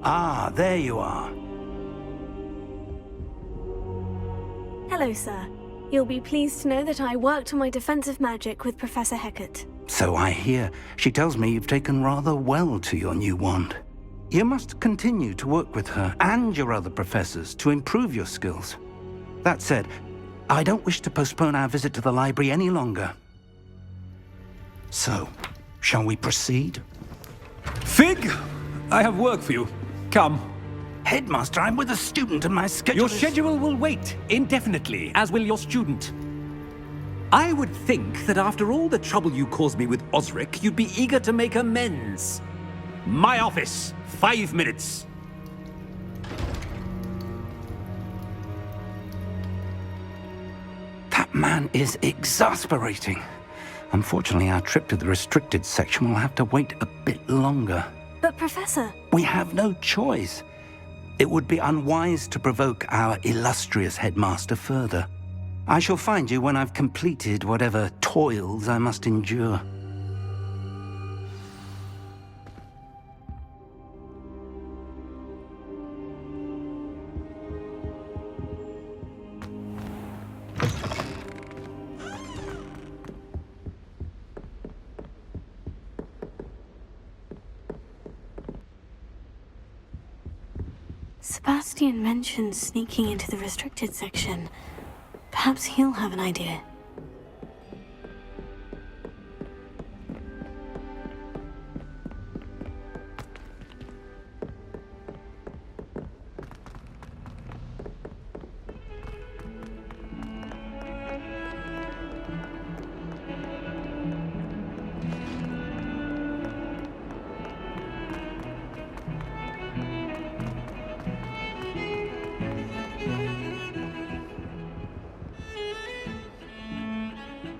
Ah, there you are. Hello, sir. You'll be pleased to know that I worked on my defensive magic with Professor Hecat. So I hear. She tells me you've taken rather well to your new wand. You must continue to work with her and your other professors to improve your skills. That said, I don't wish to postpone our visit to the library any longer. So, shall we proceed? Fig! I have work for you. Come. Headmaster, I'm with a student and my schedule Your schedule will wait indefinitely, as will your student. I would think that after all the trouble you caused me with Osric, you'd be eager to make amends. My office, 5 minutes. That man is exasperating. Unfortunately, our trip to the restricted section will have to wait a bit longer. But, Professor... We have no choice. It would be unwise to provoke our illustrious headmaster further. I shall find you when I've completed whatever toils I must endure. Sebastian mentioned sneaking into the restricted section. Perhaps he'll have an idea.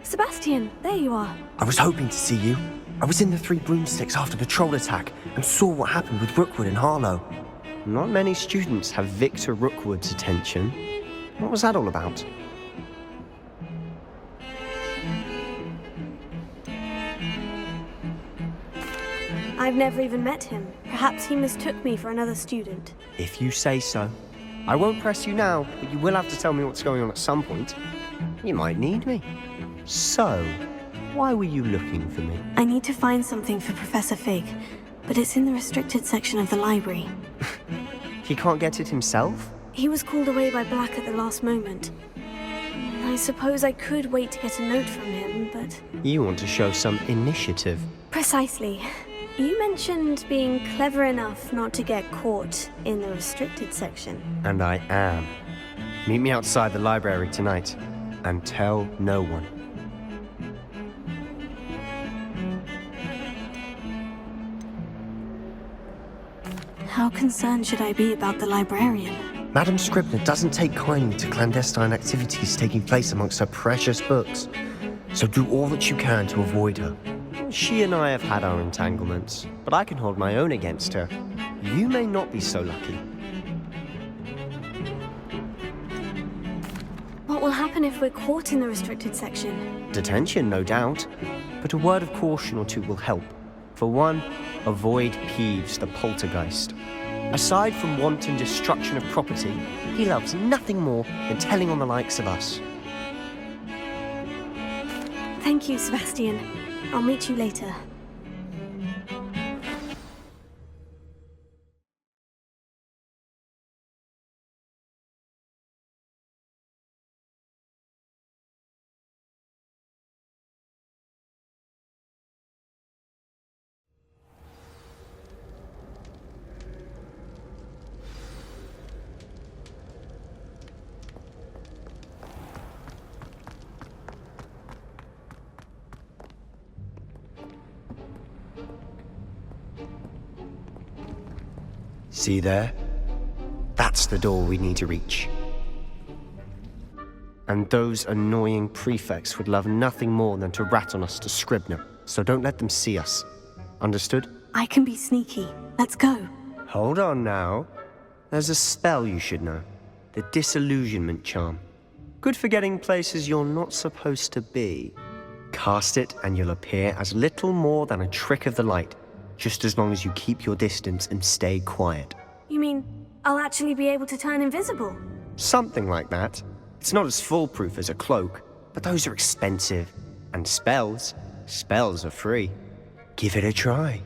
Sebastian, there you are. I was hoping to see you. I was in the Three Broomsticks after the troll attack and saw what happened with Rookwood and Harlow. Not many students have Victor Rookwood's attention. What was that all about? I've never even met him. Perhaps he mistook me for another student. If you say so. I won't press you now, but you will have to tell me what's going on at some point. You might need me. So, why were you looking for me? I need to find something for Professor Fig, but it's in the restricted section of the library. He can't get it himself? He was called away by Black at the last moment. I suppose I could wait to get a note from him, but... You want to show some initiative. Precisely. You mentioned being clever enough not to get caught in the restricted section. And I am. Meet me outside the library tonight, and tell no one. How concerned should I be about the librarian? Madam Scribner doesn't take kindly to clandestine activities taking place amongst her precious books. So do all that you can to avoid her. She and I have had our entanglements, but I can hold my own against her. You may not be so lucky. What will happen if we're caught in the restricted section? Detention, no doubt. But a word of caution or two will help. For one, avoid Peeves, the poltergeist. Aside from wanton destruction of property, he loves nothing more than telling on the likes of us. Thank you, Sebastian. I'll meet you later. See there? That's the door we need to reach. And those annoying prefects would love nothing more than to rat on us to Scribner, so don't let them see us. Understood? I can be sneaky. Let's go. Hold on now. There's a spell you should know. The Disillusionment Charm. Good for getting places you're not supposed to be. Cast it and you'll appear as little more than a trick of the light, just as long as you keep your distance and stay quiet. You mean I'll actually be able to turn invisible? Something like that. It's not as foolproof as a cloak, but those are expensive. And spells are free. Give it a try.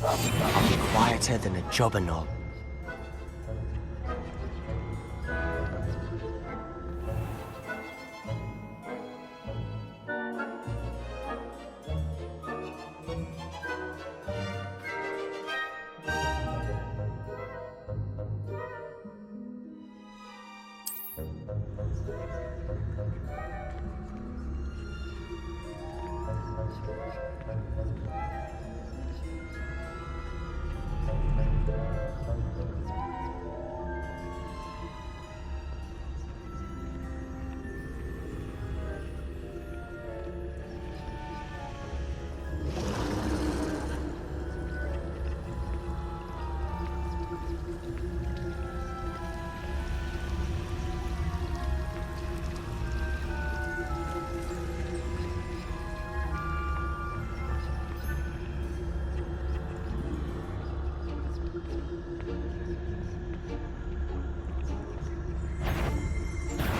I'll be quieter than a jobberknoll.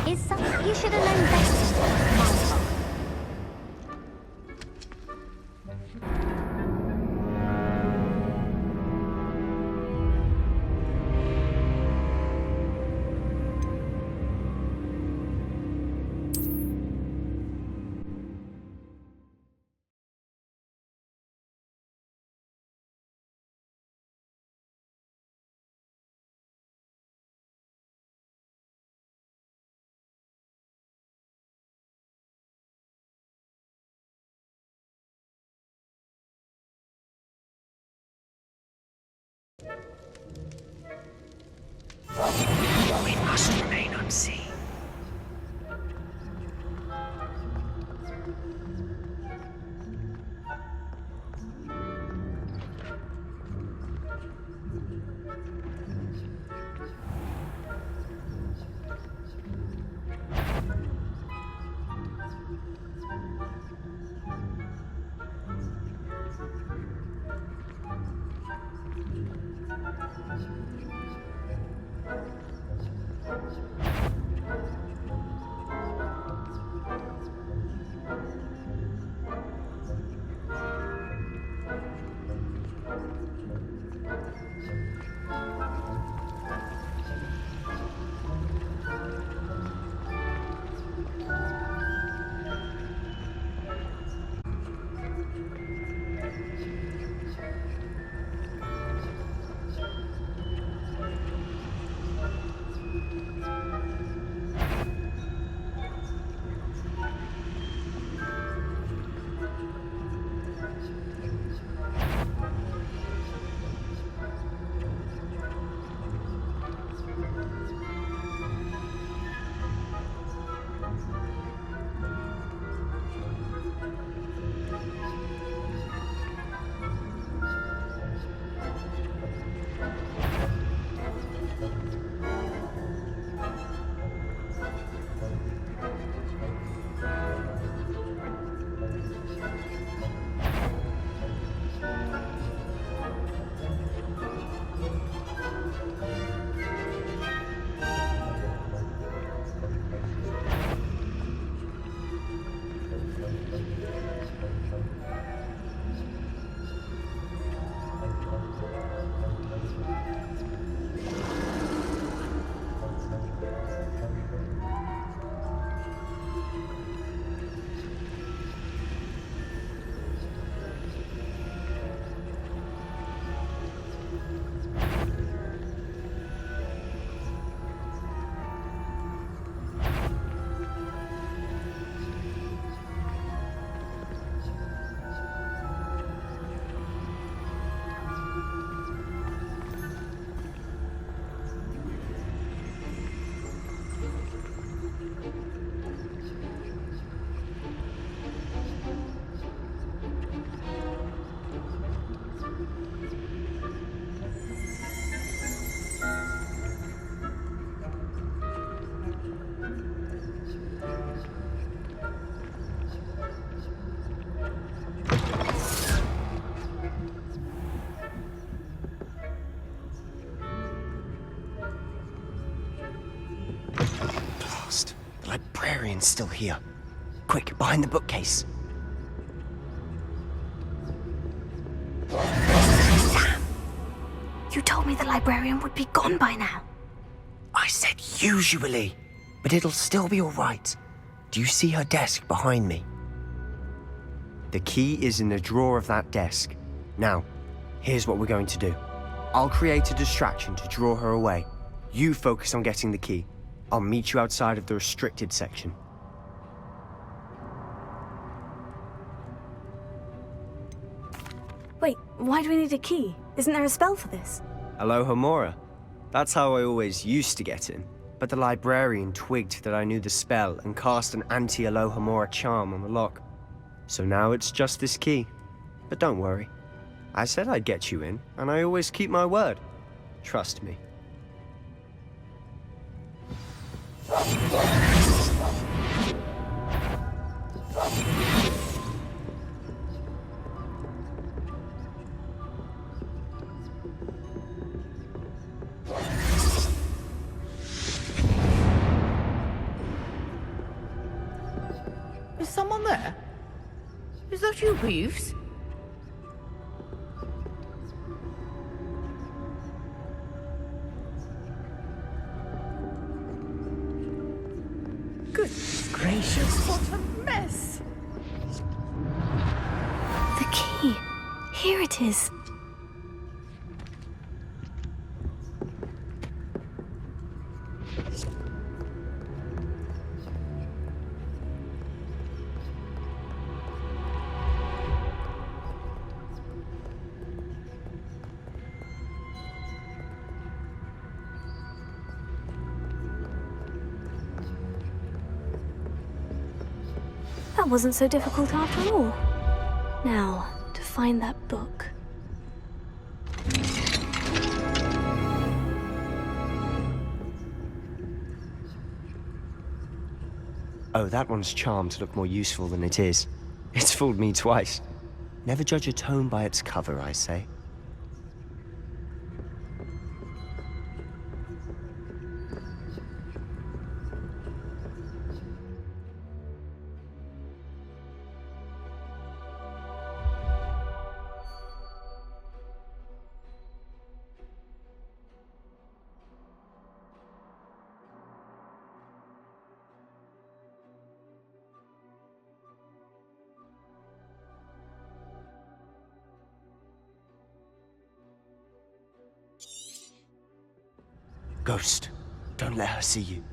Is something you should have known better. We must remain unseen. last. The librarian's still here. Quick, behind the bookcase. You told me the librarian would be gone by now. I said usually, but it'll still be all right. Do you see her desk behind me? The key is in the drawer of that desk. Now, here's what we're going to do. I'll create a distraction to draw her away. You focus on getting the key. I'll meet you outside of the restricted section. Wait, why do we need a key? Isn't there a spell for this? Alohomora. That's how I always used to get in. But the librarian twigged that I knew the spell and cast an anti-Alohomora charm on the lock. So now it's just this key. But don't worry. I said I'd get you in, and I always keep my word. Trust me. Is someone there? Is that you, Reeves? Goodness gracious, what a mess! The key. Here it is. That wasn't so difficult after all. Now, to find that book. Oh, that one's charmed to look more useful than it is. It's fooled me twice. Never judge a tome by its cover, I say. Ghost, don't let her see you.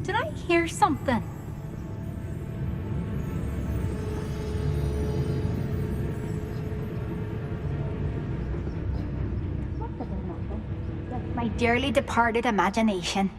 Did I hear something? My dearly departed imagination.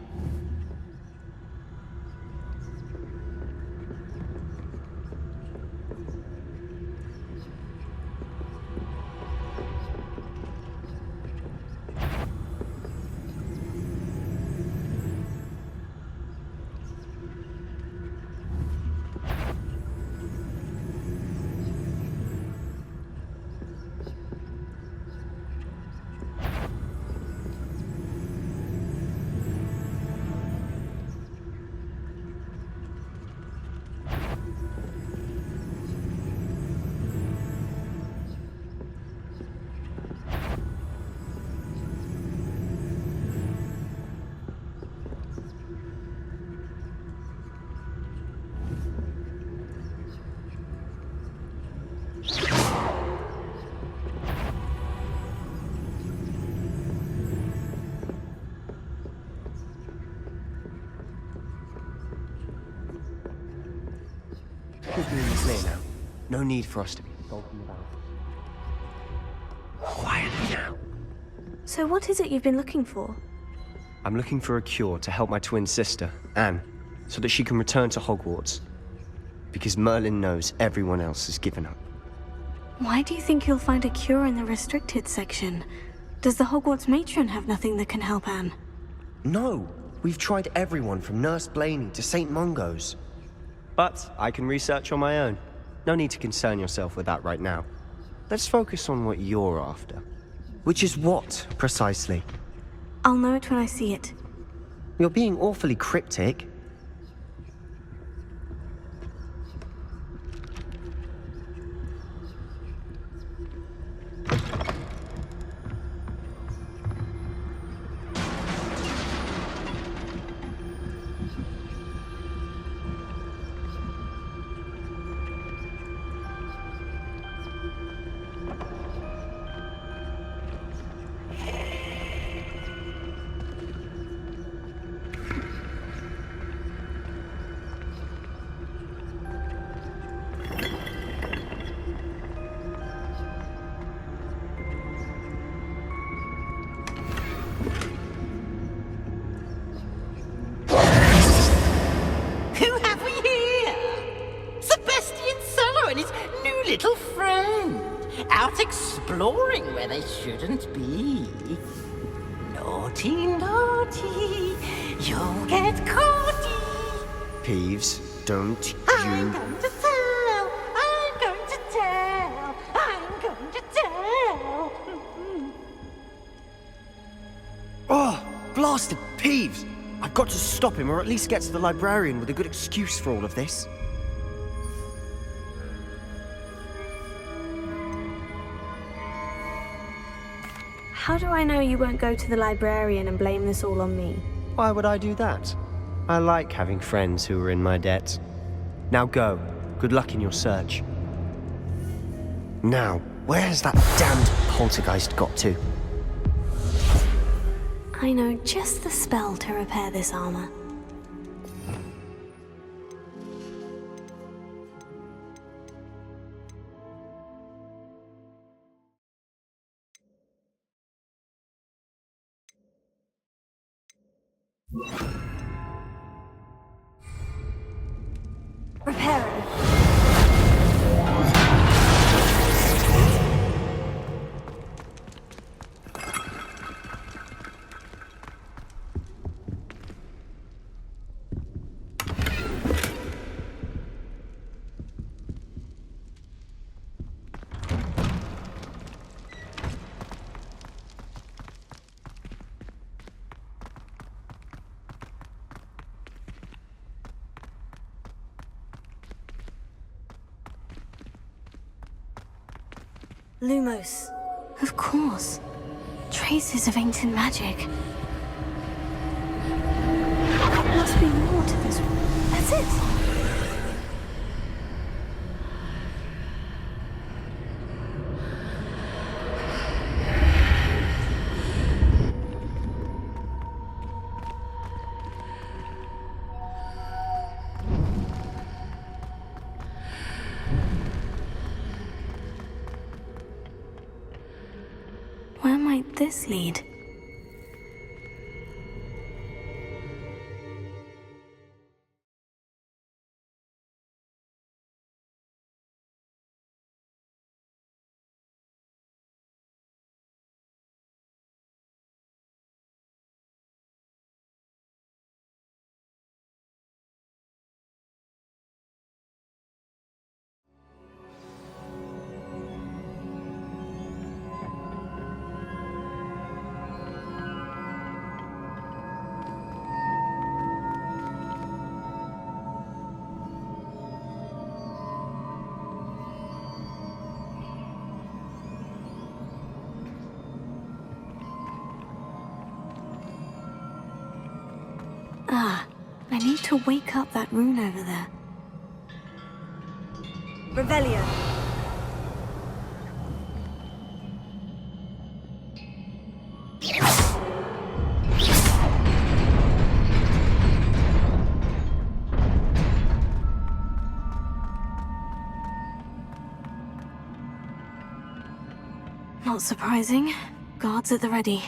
We'll be in the clear now. No need for us to be sulking about. Quietly now. So what is it you've been looking for? I'm looking for a cure to help my twin sister, Anne, so that she can return to Hogwarts. Because Merlin knows everyone else has given up. Why do you think you'll find a cure in the restricted section? Does the Hogwarts matron have nothing that can help Anne? No! We've tried everyone from Nurse Blaney to St. Mungo's. But I can research on my own. No need to concern yourself with that right now. Let's focus on what you're after. Which is what, precisely? I'll know it when I see it. You're being awfully cryptic. Who have we here? Sebastian Solo and his new little friend. Out exploring where they shouldn't be. Naughty, naughty. You'll get caughty. Peeves, don't I'm you... going to tell. I'm going to tell. I'm going to tell. Oh, blasted Peeves! I've got to stop him, or at least get to the librarian with a good excuse for all of this. How do I know you won't go to the librarian and blame this all on me? Why would I do that? I like having friends who are in my debt. Now go. Good luck in your search. Now, where has that damned poltergeist got to? I know just the spell to repair this armor. Repair it. Lumos. Of course. Traces of ancient magic. There must be more to this. That's it! Where might this lead? Ah, I need to wake up that rune over there. Revelio. Not surprising. Guards at the ready.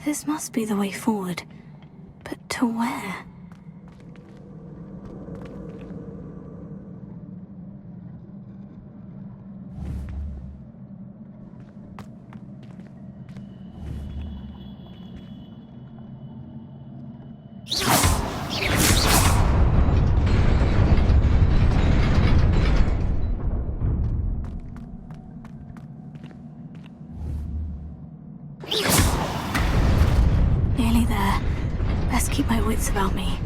This must be the way forward. But to where? Nearly there. Best keep my wits about me.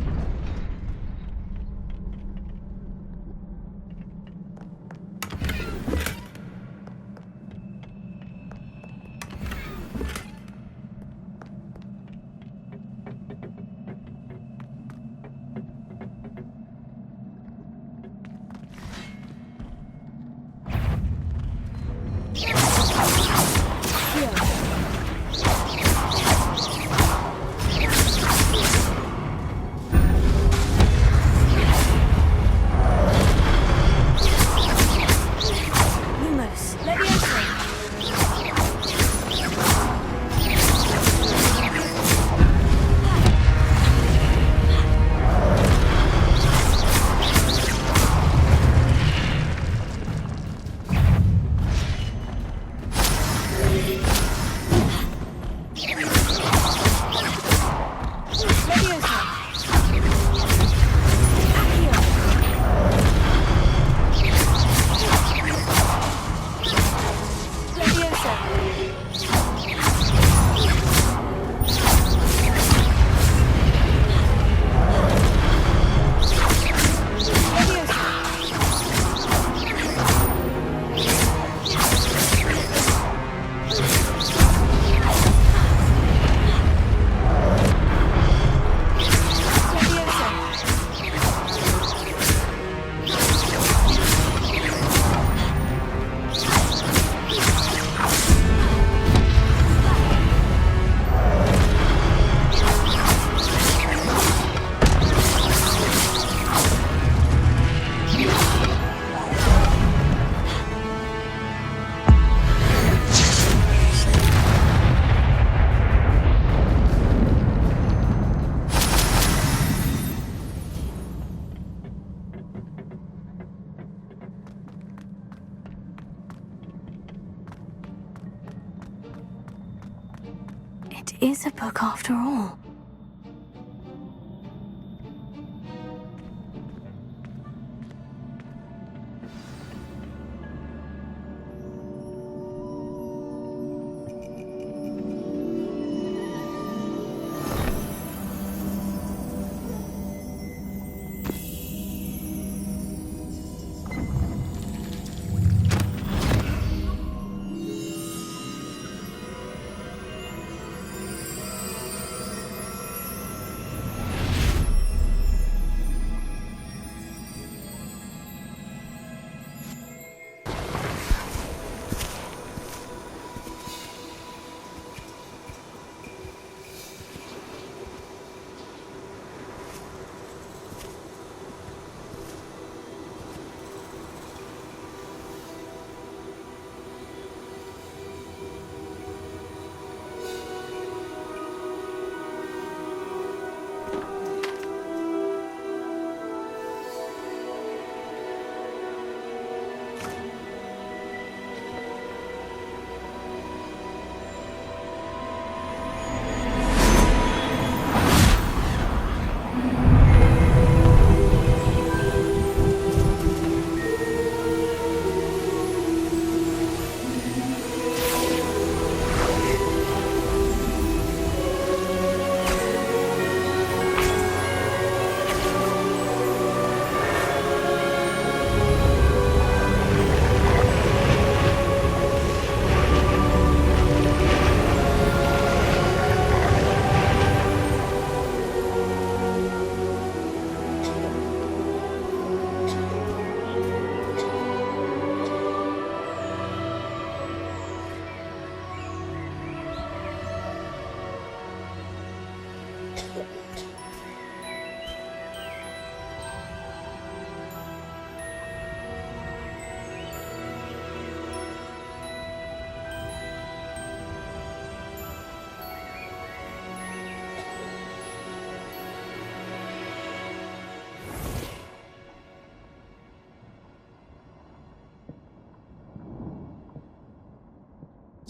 it is a book after all.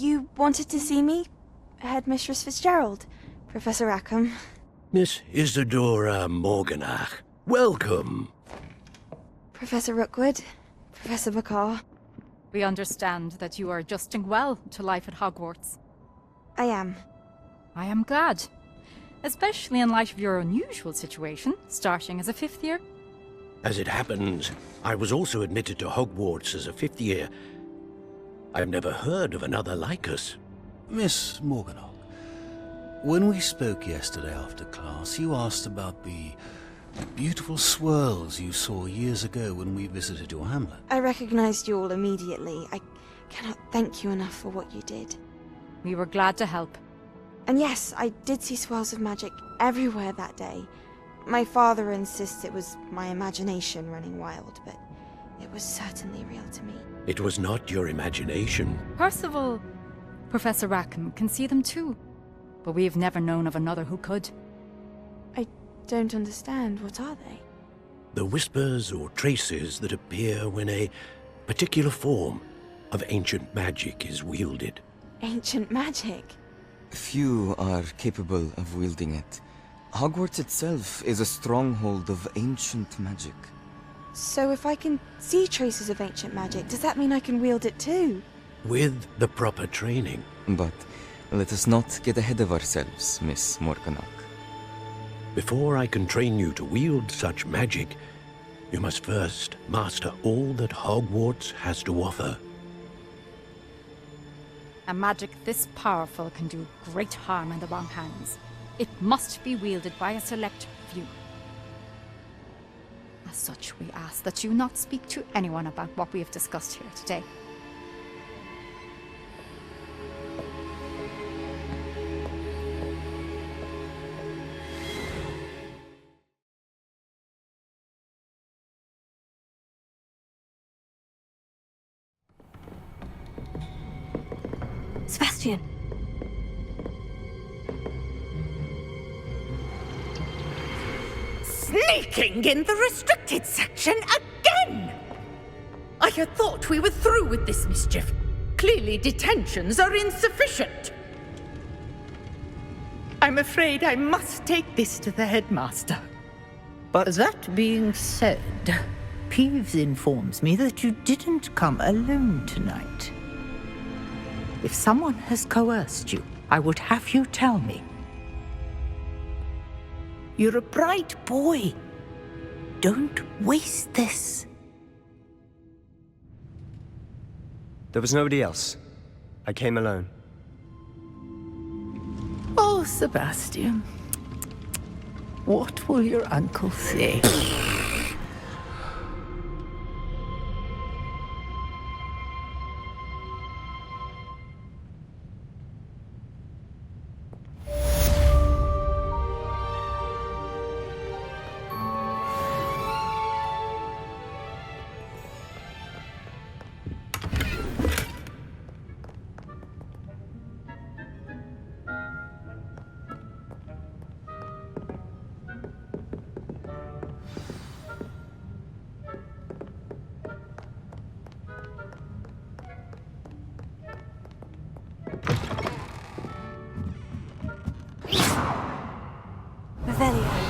You wanted to see me? Headmistress Fitzgerald, Professor Rackham. Miss Isadora Morganach, welcome. Professor Rookwood, Professor Bakar. We understand that you are adjusting well to life at Hogwarts. I am. I am glad. Especially in light of your unusual situation, starting as a 5th year. As it happens, I was also admitted to Hogwarts as a 5th year. I've never heard of another like us. Miss Morganach, when we spoke yesterday after class, you asked about the beautiful swirls you saw years ago when we visited your hamlet. I recognized you all immediately. I cannot thank you enough for what you did. We were glad to help. And yes, I did see swirls of magic everywhere that day. My father insists it was my imagination running wild, but it was certainly real to me. It was not your imagination. Percival, Professor Rackham can see them too. But we have never known of another who could. I don't understand. What are they? The whispers or traces that appear when a particular form of ancient magic is wielded. Ancient magic? Few are capable of wielding it. Hogwarts itself is a stronghold of ancient magic. So if I can see traces of ancient magic, does that mean I can wield it too? With the proper training. But let us not get ahead of ourselves, Miss Morganach. Before I can train you to wield such magic, you must first master all that Hogwarts has to offer. A magic this powerful can do great harm in the wrong hands. It must be wielded by a select few. As such, we ask that you not speak to anyone about what we have discussed here today. Sebastian! Sneaking in the restricted section again! I had thought we were through with this mischief. Clearly detentions are insufficient. I'm afraid I must take this to the headmaster. But That being said, Peeves informs me that you didn't come alone tonight. If someone has coerced you, I would have you tell me. You're a bright boy. Don't waste this. there was nobody else. I came alone. Oh, Sebastian. What will your uncle say? Revelio.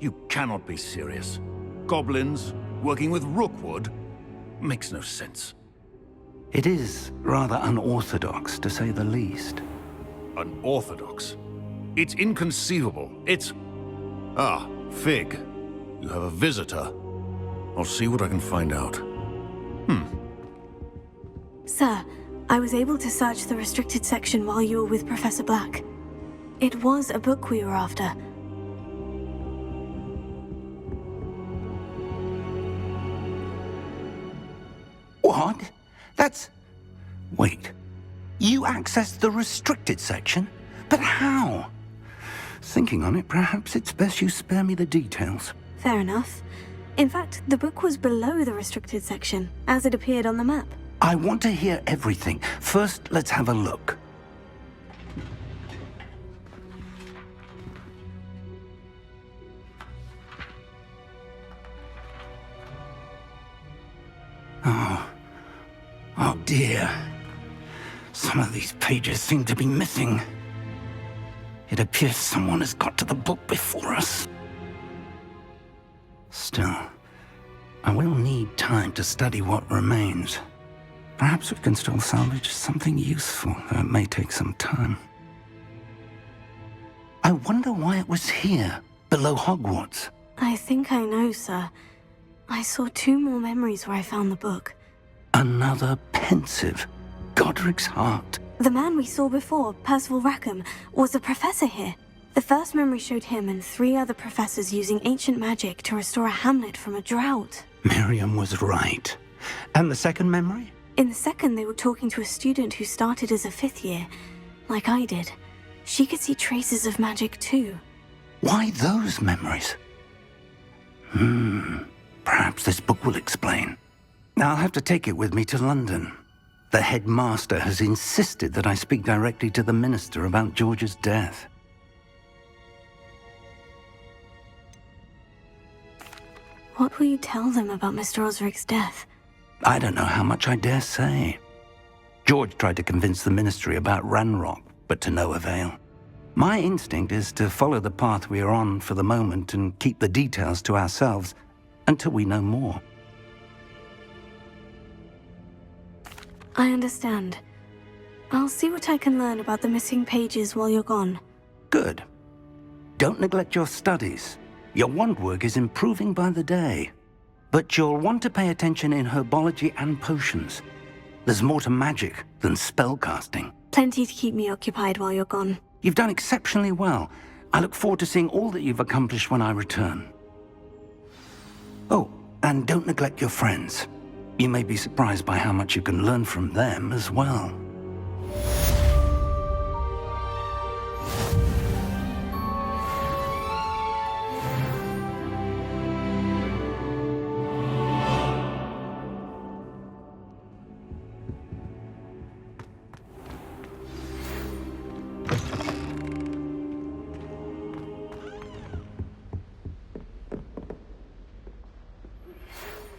You cannot be serious. Goblins working with Rookwood makes no sense. It is rather unorthodox, to say the least. Unorthodox? It's inconceivable. It's... Ah, Fig. You have a visitor. I'll see what I can find out. Sir, I was able to search the restricted section while you were with Professor Black. It was a book we were after. What? That's... Wait. You accessed the restricted section? But how? Thinking on it, perhaps it's best you spare me the details. Fair enough. In fact, the book was below the restricted section, as it appeared on the map. I want to hear everything. First, let's have a look. Oh dear. Some of these pages seem to be missing. It appears someone has got to the book before us. Still, I will need time to study what remains. Perhaps we can still salvage something useful, though it may take some time. I wonder why it was here, below Hogwarts. I think I know, sir. I saw 2 more memories where I found the book. Another pensive. Godric's heart. The man we saw before, Percival Rackham, was a professor here. The first memory showed him and 3 other professors using ancient magic to restore a hamlet from a drought. Miriam was right. And the second memory? In the second, they were talking to a student who started as a 5th year, like I did. She could see traces of magic too. Why those memories? Perhaps this book will explain. I'll have to take it with me to London. The headmaster has insisted that I speak directly to the minister about George's death. What will you tell them about Mr. Osric's death? I don't know how much I dare say. George tried to convince the ministry about Ranrock, but to no avail. My instinct is to follow the path we are on for the moment and keep the details to ourselves until we know more. I understand. I'll see what I can learn about the missing pages while you're gone. Good. Don't neglect your studies. Your wand work is improving by the day. But you'll want to pay attention in herbology and potions. There's more to magic than spellcasting. Plenty to keep me occupied while you're gone. You've done exceptionally well. I look forward to seeing all that you've accomplished when I return. Oh, and don't neglect your friends. You may be surprised by how much you can learn from them as well.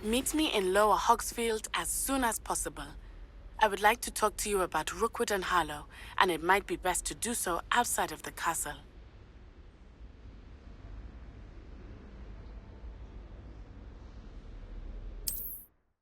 Meet me in Lower Hogsfield as soon as possible. I would like to talk to you about Rookwood and Harlow, and it might be best to do so outside of the castle.